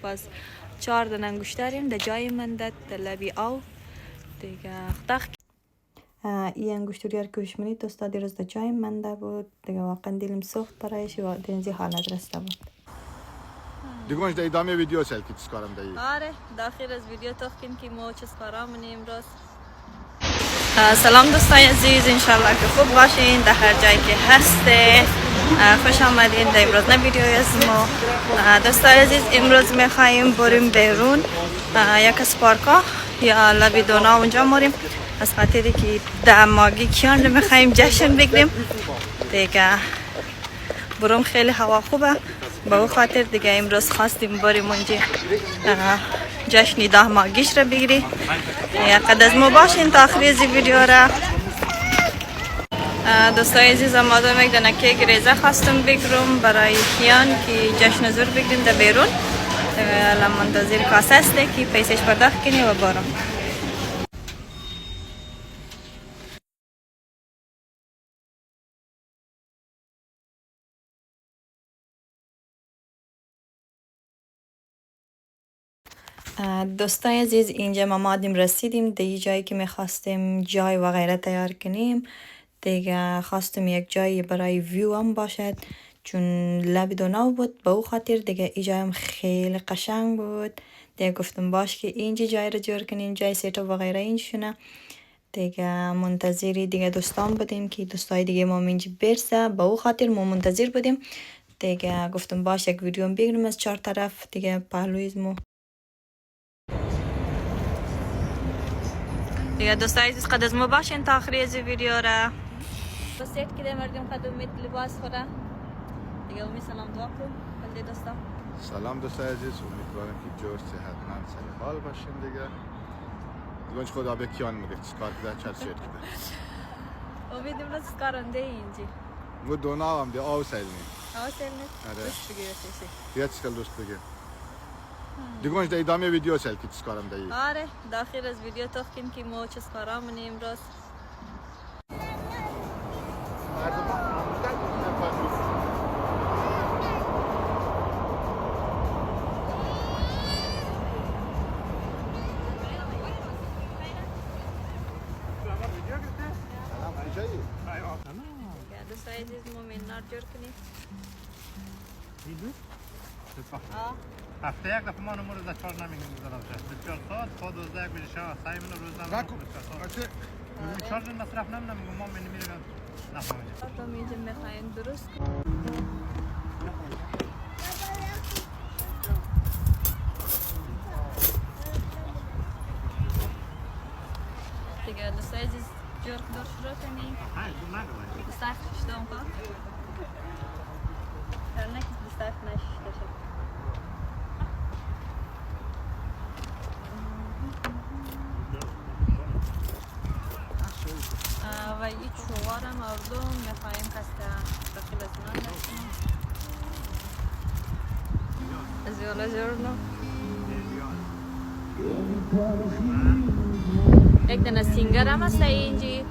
باز 4 دانه انگشتریم در جای من داد در لبی آو دیگه داخل این انگشتری که گوش منید دوستا دیروز در جای من ده بود دیگه واقعا دلم سوخت برایش و دنزی حالت رسته بود دیگه اونش در ادامه ویدیو سل که چیکارم دایی آره داخل از ویدیو تاخکیم که ما چه کارامونیم امروز سلام دوستان عزیز انشالله که خوب باشین در هر جایی که هسته خوش آمدین در امروز نه ویدیو از ما دوستان عزیز امروز میخواییم بریم بیرون یک از پارکا یا لبی دونا اونجا مریم از خاطری که در ماگی کیان میخواییم جشن بگیریم دیگه برام خیلی هوا خوبه با او خاطر دیگه امروز خواستیم بریم اونجا جشن 10 ماگیش را بگیری یقدر از ما باشین تا آخری از ویدیو را دوستای عزیزم آدم یک دانه کیک ریزه خواستم بگیرم برای کیان که جشن زور بگیریم در بیرون الان منتظر کاسه است که پیسش پرداخت کنی و برم دوستای عزیز اینجا ما آمدیم رسیدیم در جایی که میخواستیم جای و غیره تیار کنیم دیگه خواستم یک جایی برای ویو هم باشد چون لب دوناو بود با او خاطر دیگه ای جای هم خیلی قشنگ بود دیگه گفتم باش که اینجا جای رو جور کنیم جای سیتا و غیره اینشونه دیگه منتظری دیگه دوستان بودیم که دوستای دیگه ما اینجا برسه با او خاطر ما منتظر بودیم دیگه گفتم باش یک ویدیو هم بگیرم از 4 طرف دیگه پهلویزمو دیگه دوستای عزیز قد از ما باشین تا آخری از ویدیو را بس یک کده مردم قدم میت لباس خوره دیگه امی سلام دعا کن بلده دوستا سلام دوستای عزیز امیدوارم که جور صحتمند سر حال باشین دیگه دیگه خدا به کیان میگه چیکار کرده چه سیت کرده امید امروز کارنده اینجا و دونا هم دی آو سیلنی آو سیلنی آره دوست بگیر سیسی بیا چیکار دوست بگیر دیگه اونش در ادامه ویدیو سل که چیکارم دایی آره داخل از ویدیو تاخکیم که ما چه کارامونیم امروز دوستای عزیز ما منار جور کنیم هفته یک دفعه ما نمور روز 4 نمیگیم بزنم بسیار ساعت پا 12 یک بجه شما سعی من روز نمیم 4 مصرف نمیگم ما منی میرم نفهمیدیم تا اینجا میخوایم درست کنیم دیگه دوستای عزیز جور کدار شروع کنیم دستایف شده اون کار در نکس دستایف نشده شد و این چوار مردم میخواییم خسته داخل از نان داشتیم از یالا جورنو یک دنه سینگر هم هسته اینجی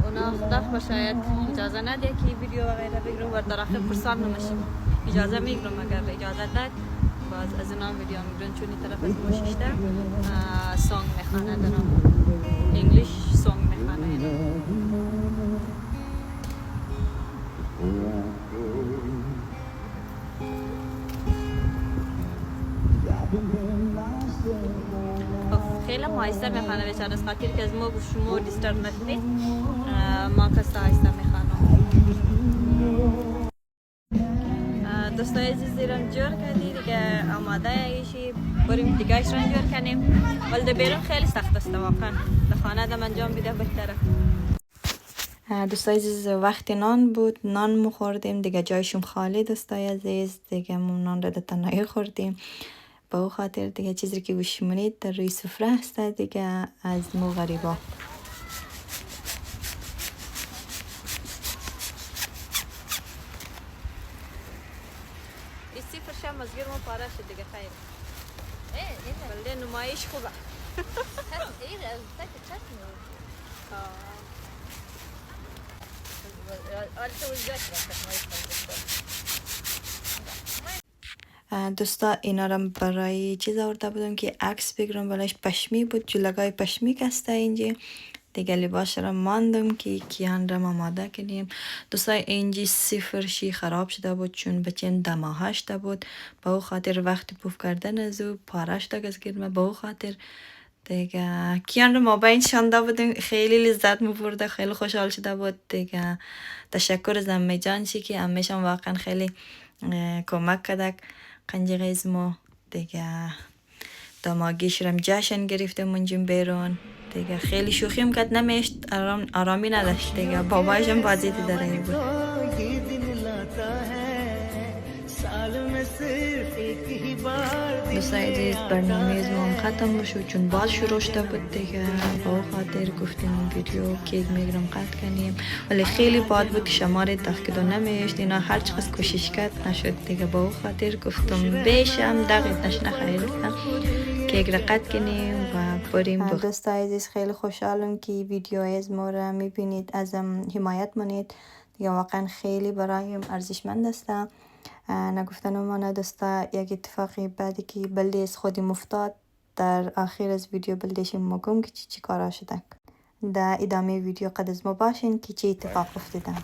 اونا خدا خبر شاید اجازه نده که ویدیو و غیره بگیرم و در آخر پرسان نمیشیم اجازه میگیرم اگر اجازه داد باز از اونا ویدیو میگیرن چون این طرف از ما ششته سانگ میخوانه دارم انگلیش سانگ میخوانه خیلی آهسته میخوانه بیچاره از خاطر که از ما شما دیسترب نکنید ما کسا آهسته میخوانم دوستای عزیز دیرم جور کردی دیگه آماده ایشی بریم دیگه ایش رنگ جور کنیم ولی بیرون خیلی سخت است واقعا در خانه دم انجام بیده بهتره دوستای عزیز وقت نان بود نان مخوردیم دیگه جایشون خالی دوستای عزیز دیگه نان را تنهایی خوردیم با او خاطر دیگه چیزی که گوش منید در روی سفره هست دیگه از مو غریبا این سفر شم از گرم پاره شد دیگه خیر بلده نمایش خوبه دوستا اینا رو برای چیز آورده بودم که عکس بگیرم، بلش پشمی بود، جلگای پشمی کسته اینجا دیگه. لباس را ماندم که کیان را آماده کنیم. دوستای اینجی صفرشی خراب شده بود چون بچین دماهش ده بود، با او خاطر وقتی پوف کردن از او پارش ده گز گرمه، با او خاطر دیگه کیان رو ما بین شانده بودیم، خیلی لذت می‌برده، خیلی خوشحال شده بود دیگه. تشکر از امی جان شی که امیشان واقعا خیلی کمک کدک قنجقه از ما دیگه. داماگیش رم جشن گرفته منجم بیرون دیگه، خیلی شوخیم کد نمیشت، آرامی نداشت دیگه. بابایشم بازی داره بود. دوستای عزیز برنامه از ما ختم بشد چون باز شروع شده بود دیگه. با خاطر گفتیم ویدیو کیک میگرم قطع کنیم، ولی خیلی باد بود که شماره تفکیدو نمیشت، اینا هر چقدر کوشش کرد نشد دیگه. با خاطر گفتم بیشم دقیق نش نخیرستم کیک را قطع کنیم و بریم. دوستای عزیز خیلی خوشحالم که ویدیو از ما را میبینید، ازم حمایت منید دیگه، واقعا خیلی برایم ارزشمند است. نگفتن ما دوستا یک اتفاقی بعدی که بلدیس خودی مفتاد در آخر از ویدیو بلدیشیم مگم که چی کارا شدن. در ادامه ویدیو قد از ما باشین که چی اتفاق افتادن.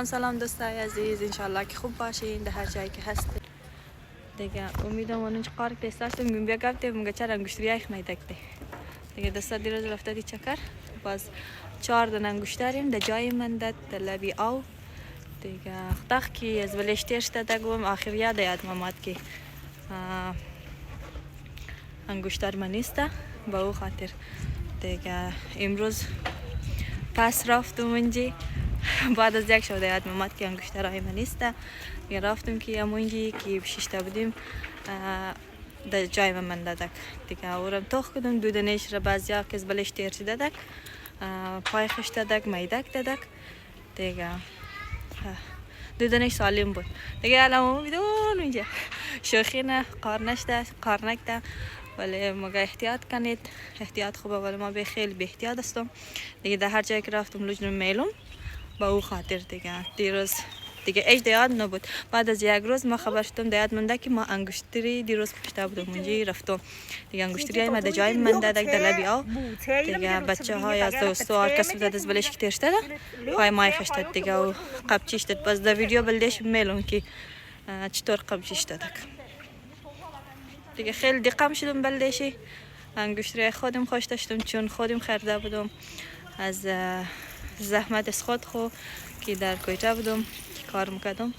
سلام دوستای عزیز، انشالله که خوب باشین در هر جایی که هستید دیگه. امیدم اونج قارک دستاشتم گم بیا گفته مگه چرا انگشتری ایخ میدکته دیگه. دوستا دیروز رفتادی چکر، باز 4 دونه انگشتریم در جای من داد در لبی آو دیگه. تاخ کی از ولش ترشت دگم آخر یاد مامات که انگشتر من نیست، با او خاطر دیگه امروز پس رفتم منجی بعد از یک شب یاد مامات که انگشتر های من نیست دیگه. رفتم که منجی که ششته بودیم در جای من دادک دیگه. اورم تاخ کدم دودنش را بعضیا که از ولش ترشت دادک، پای خش دادک، میدک دادک دیگه. دودنش سالم بود دیگه. الان میدون اونجا شوخی نه، قارنک ده، ولی مگه احتیاط کنید، احتیاط خوبه، ولی ما به خیلی به احتیاط هستم دیگه. در هر جایی که رفتم لجنم میلم با او خاطر دیگه. دیروز دیگه ایش دیاد نبود، بعد از یک روز ما خبر شدم دیاد منده که ما انگشتری دیروز پشته بودم اونجا رفتم دیگه. انگشتری های ما در جای من دادک در لبی آو دیگه. بچه های از دوستو هر کس بود از بلش که ترشته ده پای مای خشتد دیگه و قبچیش داد. باز در ویدیو بلدش میلم که چطور قبچیش دادک دیگه. خیلی دقیقم شدم بلدشی. انگشتری خودم خوش داشتم چون خودم خریده بودم از زحمت از خود که در کویتا بودم که کار میکردم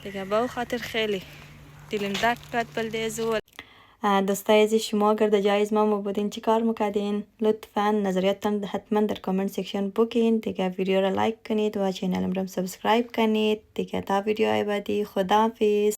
دیگه. با او خاطر خیلی دلم درد کرد بلدیزو. دوستای عزیز شما اگر در جای از ما بودین چی کار میکردین؟ لطفا نظریاتتان حتما در کامنت سیکشن بگین دیگه. ویدیو را لایک کنید و چینلم را سابسکرایب کنید دیگه. تا ویدیو بعدی، خداحافظ.